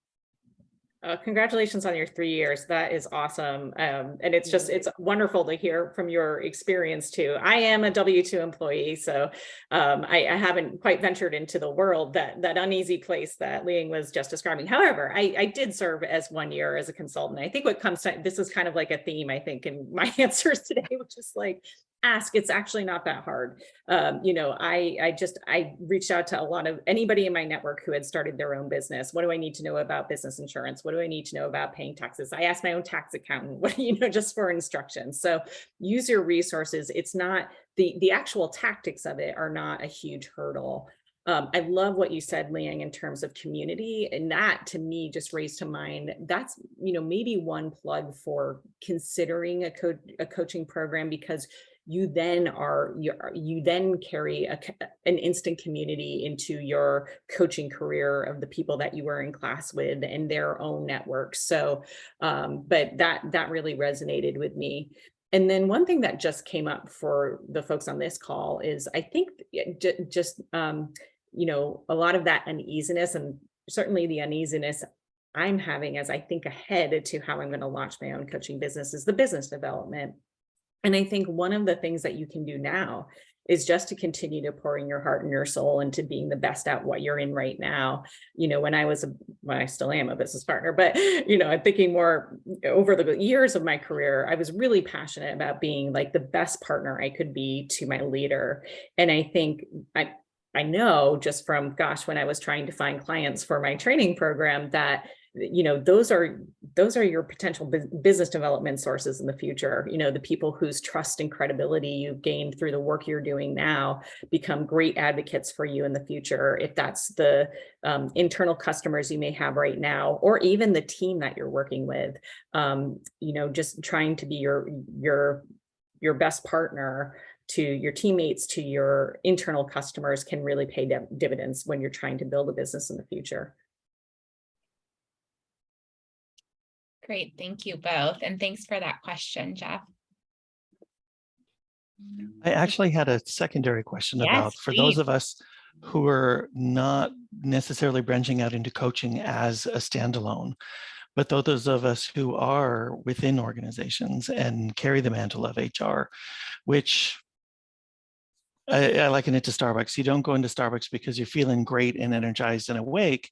Congratulations on your 3 years. That is awesome. And it's wonderful to hear from your experience too. I am a W-2 employee, so I haven't quite ventured into the world, that uneasy place that Leang was just describing. However, I did serve as 1 year as a consultant. I think what comes to, this is kind of like a theme, I think, in my answers today, which is like, ask. It's actually not that hard. I reached out to anybody in my network who had started their own business. What do I need to know about business insurance? What do I need to know about paying taxes? I asked my own tax accountant, just for instructions. So use your resources. It's not the actual tactics of it are not a huge hurdle. I love what you said, Leang, in terms of community, and that to me just raised to mind, that's, maybe one plug for considering a coaching program, because you then carry an instant community into your coaching career of the people that you were in class with and their own networks. So, but that really resonated with me. And then one thing that just came up for the folks on this call is, I think just a lot of that uneasiness, and certainly the uneasiness I'm having as I think ahead to how I'm going to launch my own coaching business, is the business development. And I think one of the things that you can do now is just to continue to pour in your heart and your soul into being the best at what you're in right now. When I still am a business partner, but, I'm thinking more over the years of my career, I was really passionate about being like the best partner I could be to my leader. And I think I know just from, when I was trying to find clients for my training program, that those are your potential business development sources in the future. The people whose trust and credibility you've gained through the work you're doing now become great advocates for you in the future. If that's the internal customers you may have right now, or even the team that you're working with, just trying to be your best partner to your teammates, to your internal customers, can really pay dividends when you're trying to build a business in the future. Great, thank you both. And thanks for that question, Jeff. I actually had a secondary question about, for those of us who are not necessarily branching out into coaching as a standalone, but those of us who are within organizations and carry the mantle of HR, which I liken it to Starbucks. You don't go into Starbucks because you're feeling great and energized and awake.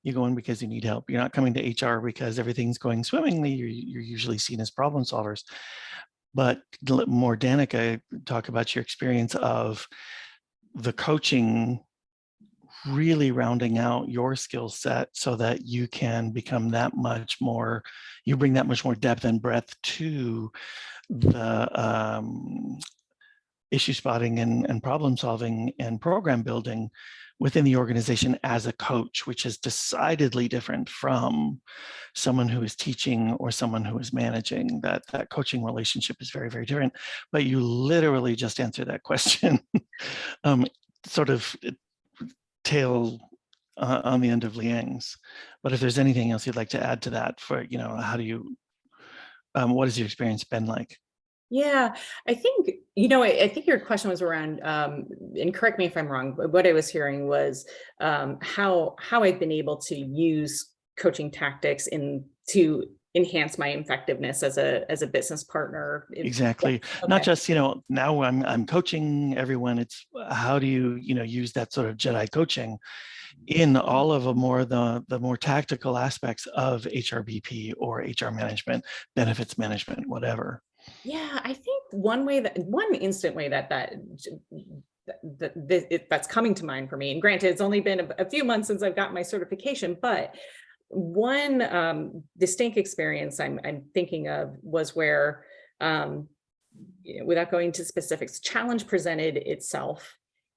You go in because you need help. You're not coming to HR because everything's going swimmingly. You're usually seen as problem solvers. But more, Danika, talk about your experience of the coaching really rounding out your skill set so that you can become that much more, you bring that much more depth and breadth to the issue spotting and problem solving and program building within the organization as a coach, which is decidedly different from someone who is teaching or someone who is managing. That coaching relationship is very, very different. But you literally just answered that question. Sort of tail on the end of Leang's. But if there's anything else you'd like to add to that, for how do you, what has your experience been like? Yeah, I think, I think your question was around, and correct me if I'm wrong, but what I was hearing was how I've been able to use coaching tactics to enhance my effectiveness as a business partner. Exactly. Okay. Not just, now I'm coaching everyone. It's how do you, use that sort of Jedi coaching in all of the more tactical aspects of HRBP or HR management, benefits management, whatever. Yeah, I think one instant way that's coming to mind for me, and granted, it's only been a few months since I've got my certification, but one distinct experience I'm thinking of was where, without going to specifics, challenge presented itself,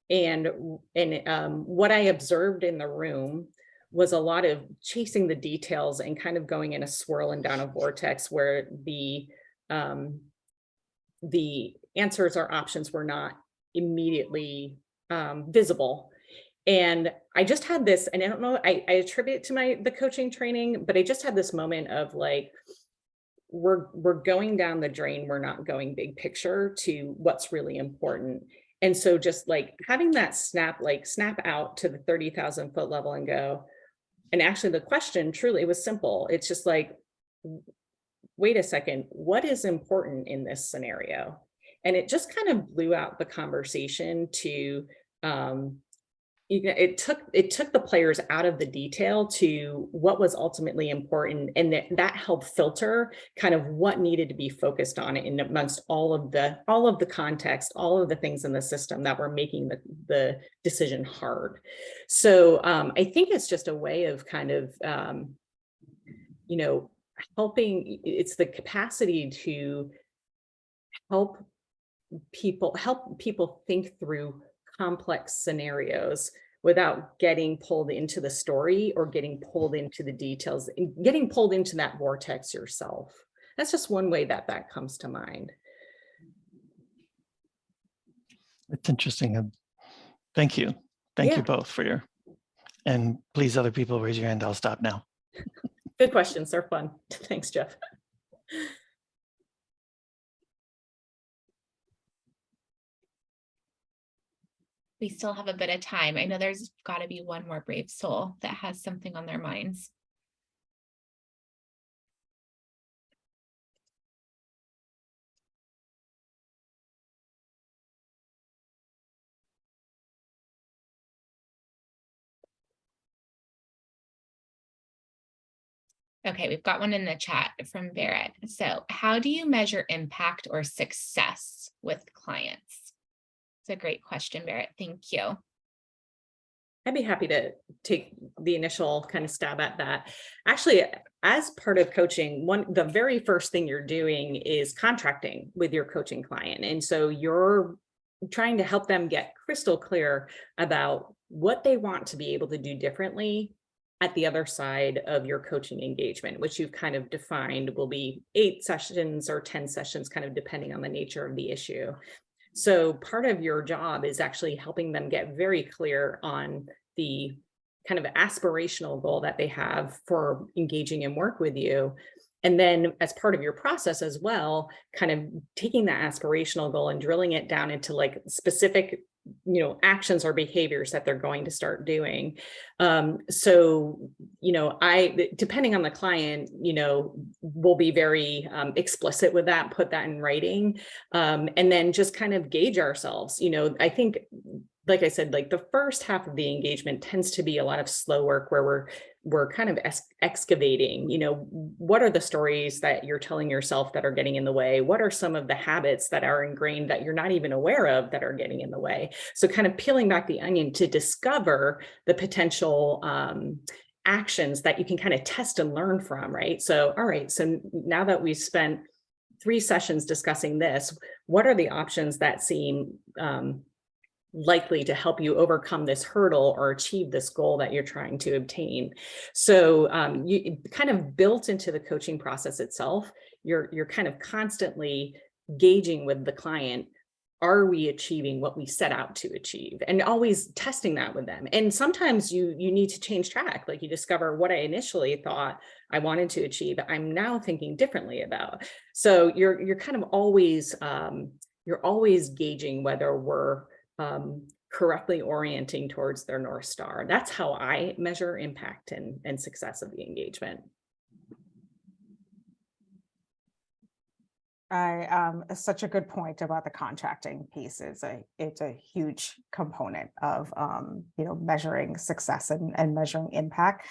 and what I observed in the room was a lot of chasing the details and kind of going in a swirl and down a vortex where the answers or options were not immediately visible. And I just had this, and I don't know, I attribute it to the coaching training, but I just had this moment of like, we're going down the drain, we're not going big picture to what's really important. And so just like having that snap out to the 30,000 foot level and go, and actually the question truly, it was simple. It's just like, wait a second, what is important in this scenario? And it just kind of blew out the conversation to, it took the players out of the detail to what was ultimately important, and that helped filter kind of what needed to be focused on in amongst all of the context, all of the things in the system that were making the decision hard. So I think it's just a way of kind of helping. It's the capacity to help people think through complex scenarios without getting pulled into the story or getting pulled into the details and getting pulled into that vortex yourself. That's just one way that comes to mind. It's interesting. Thank you. Thank you both for and please, other people, raise your hand. I'll stop now. Good questions. They're fun. Thanks, Jeff. We still have a bit of time. I know there's got to be one more brave soul that has something on their minds. Okay, we've got one in the chat from Barrett. So how do you measure impact or success with clients? It's a great question, Barrett. Thank you. I'd be happy to take the initial kind of stab at that. Actually, as part of coaching, the very first thing you're doing is contracting with your coaching client. And so you're trying to help them get crystal clear about what they want to be able to do differently at the other side of your coaching engagement, which you've kind of defined will be 8 sessions or 10 sessions, kind of depending on the nature of the issue. So part of your job is actually helping them get very clear on the kind of aspirational goal that they have for engaging in work with you. And then as part of your process as well, kind of taking that aspirational goal and drilling it down into like specific, actions or behaviors that they're going to start doing. So, depending on the client, we'll be very explicit with that, put that in writing, and then just kind of gauge ourselves. I think, like I said, like the first half of the engagement tends to be a lot of slow work where we're kind of excavating, what are the stories that you're telling yourself that are getting in the way? What are some of the habits that are ingrained that you're not even aware of that are getting in the way? So kind of peeling back the onion to discover the potential actions that you can kind of test and learn from, right? So, all right, so now that we've spent 3 sessions discussing this, what are the options that seem likely to help you overcome this hurdle or achieve this goal that you're trying to obtain? So you kind of built into the coaching process itself, you're kind of constantly gauging with the client, are we achieving what we set out to achieve? And always testing that with them. And sometimes you need to change track. Like you discover what I initially thought I wanted to achieve, I'm now thinking differently about. So you're kind of always, you're always gauging whether we're correctly orienting towards their North Star. That's how I measure impact and success of the engagement. Such a good point about the contracting piece. It's a huge component of measuring success and measuring impact.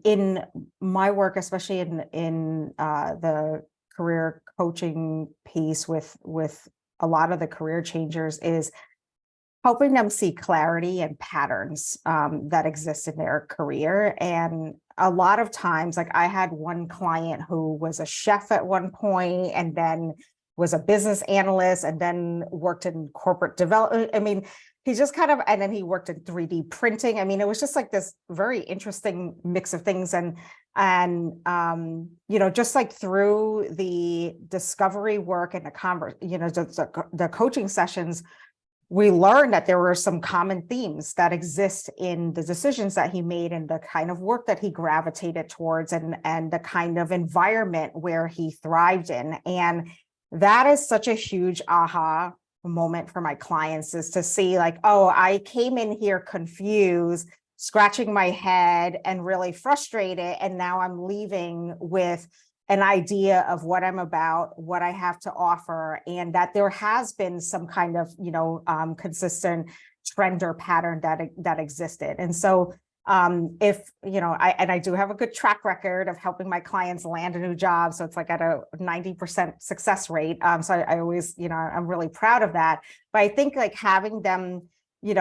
In my work, especially in the career coaching piece with a lot of the career changers, is helping them see clarity and patterns that exist in their career. And a lot of times, like I had one client who was a chef at one point and then was a business analyst and then worked in corporate development. I mean, he just kind of, and then he worked in 3D printing. I mean, it was just like this very interesting mix of things. And just like through the discovery work and the coaching sessions, we learned that there were some common themes that exist in the decisions that he made and the kind of work that he gravitated towards and the kind of environment where he thrived in. And that is such a huge aha moment for my clients, is to see like, oh, I came in here confused, scratching my head and really frustrated. And now I'm leaving with an idea of what I'm about, what I have to offer, and that there has been some kind of, consistent trend or pattern that existed. And so I do have a good track record of helping my clients land a new job. So it's like at a 90% success rate. So I always, I'm really proud of that. But I think like having them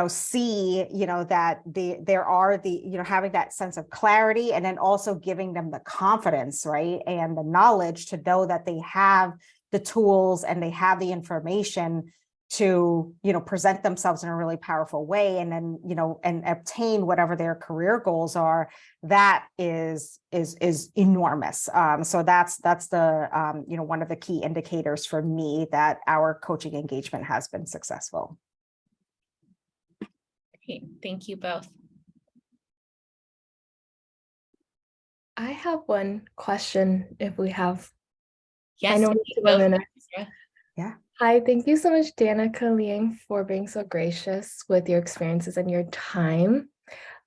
see, that there are having that sense of clarity, and then also giving them the confidence, right, and the knowledge to know that they have the tools and they have the information to, present themselves in a really powerful way, and then, and obtain whatever their career goals are. That is enormous. So that's the, one of the key indicators for me that our coaching engagement has been successful. Thank you both. I have one question if we have. Yes. I know it's 1 minute. Yeah. Hi, thank you so much, Danika, Leang, for being so gracious with your experiences and your time.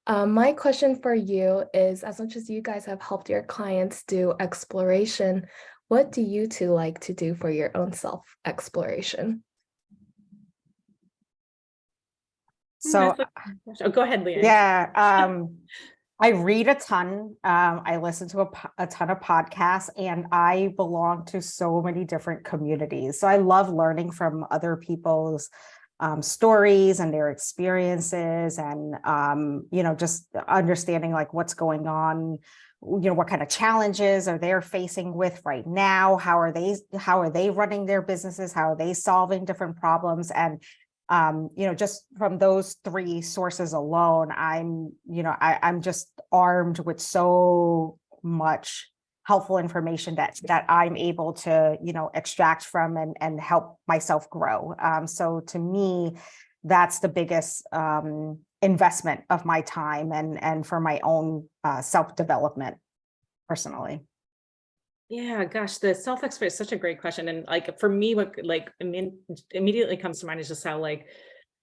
My question for you is, as much as you guys have helped your clients do exploration, what do you two like to do for your own self-exploration? So go ahead, Leang. Yeah, I read a ton. I listen to a ton of podcasts, and I belong to so many different communities. So I love learning from other people's stories and their experiences, and just understanding like what's going on. What kind of challenges are they facing with right now? How are they running their businesses? How are they solving different problems? And just from those three sources alone, I'm just armed with so much helpful information that I'm able to, extract from and help myself grow. So to me, that's the biggest investment of my time and for my own self-development personally. Yeah, gosh, the self-exploration is such a great question. And like, for me, what immediately comes to mind is just how like,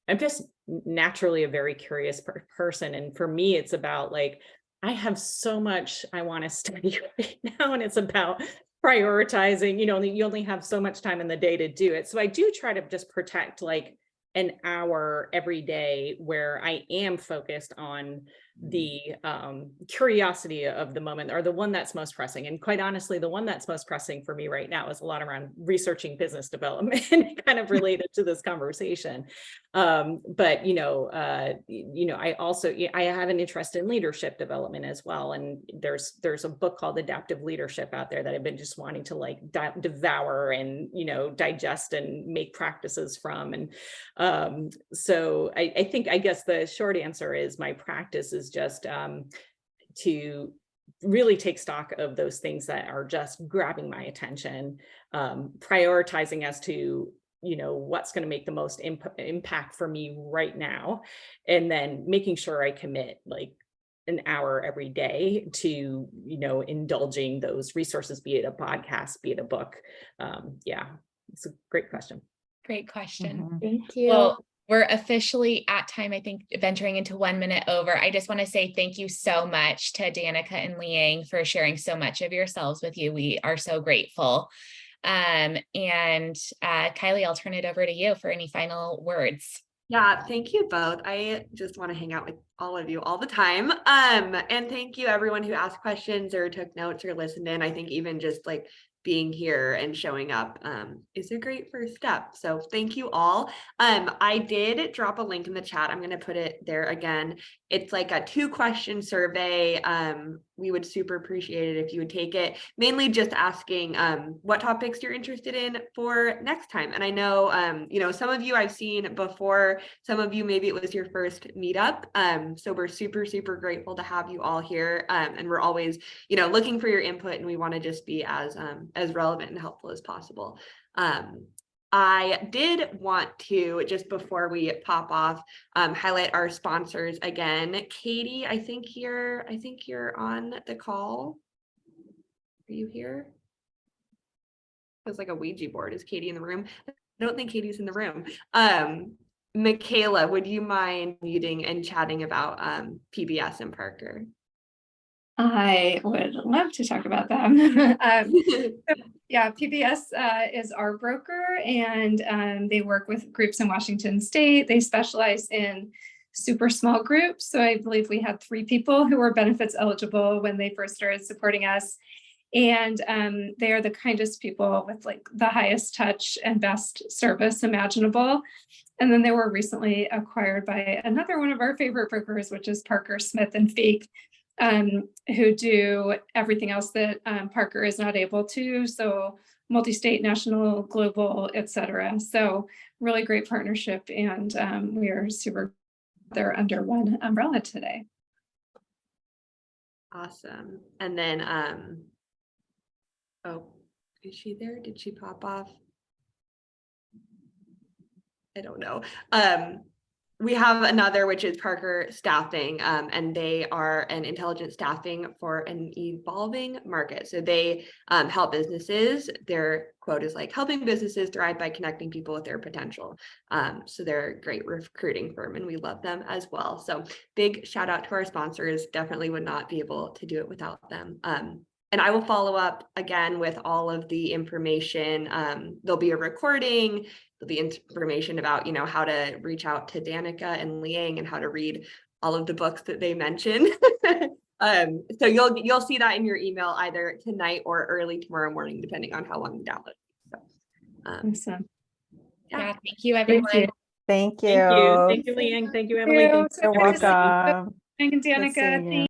I'm just naturally a very curious person. And for me, it's about like, I have so much I want to study right now, and it's about prioritizing, you only have so much time in the day to do it. So I do try to just protect like an hour every day where I am focused on the curiosity of the moment, or the one that's most pressing. And quite honestly, the one that's most pressing for me right now is a lot around researching business development, kind of related to this conversation. But I also, I have an interest in leadership development as well. And there's a book called Adaptive Leadership out there that I've been just wanting to like devour and, digest and make practices from. And so I guess the short answer is my practice is just to really take stock of those things that are just grabbing my attention, prioritizing as to what's going to make the most impact for me right now, and then making sure I commit like an hour every day to, indulging those resources, be it a podcast, be it a book. Yeah, it's a great question. Great question. Thank you. Well, we're officially at time, I think, venturing into 1 minute over. I just want to say thank you so much to Danika and Leang for sharing so much of yourselves with you. We are so grateful. And Kylie, I'll turn it over to you for any final words. Yeah, thank you both. I just want to hang out with all of you all the time. And thank you everyone who asked questions or took notes or listened in. I think even just like being here and showing up is a great first step. So thank you all. I did drop a link in the chat. I'm going to put it there again. It's like a 2-question survey. We would super appreciate it if you would take it, mainly just asking what topics you're interested in for next time. And I know, some of you I've seen before, some of you, maybe it was your first meetup. So we're super, super grateful to have you all here. And we're always, looking for your input, and we want to just be as relevant and helpful as possible. I did want to, just before we pop off, highlight our sponsors again. Katie, I think you're on the call. Are you here? It's like a Ouija board. Is Katie in the room? I don't think Katie's in the room. Michaela, would you mind muting and chatting about PBS and Parker? I would love to talk about them. Yeah, PBS is our broker, and they work with groups in Washington State. They specialize in super small groups. So I believe we had 3 people who were benefits eligible when they first started supporting us. And they are the kindest people with like the highest touch and best service imaginable. And then they were recently acquired by another one of our favorite brokers, which is Parker Smith and Feek, who do everything else that Parker is not able to. So multi-state, national, global, et cetera. So really great partnership. And we are super, they're under one umbrella today. Awesome. And then, oh, is she there? Did she pop off? I don't know. We have another, which is Parker Staffing, and they are an intelligent staffing for an evolving market. So they help businesses. Their quote is like, helping businesses thrive by connecting people with their potential. So they're a great recruiting firm, and we love them as well. So big shout out to our sponsors. Definitely would not be able to do it without them. And I will follow up again with all of the information. There'll be a recording. There'll be information about, how to reach out to Danika and Leang and how to read all of the books that they mentioned. So you'll see that in your email either tonight or early tomorrow morning, depending on how long you download. So, Awesome. Yeah, thank you, everyone. Thank you. Thank you, Leang. Thank you, Emily. You're welcome. Thank you, Good Danika. seeing you.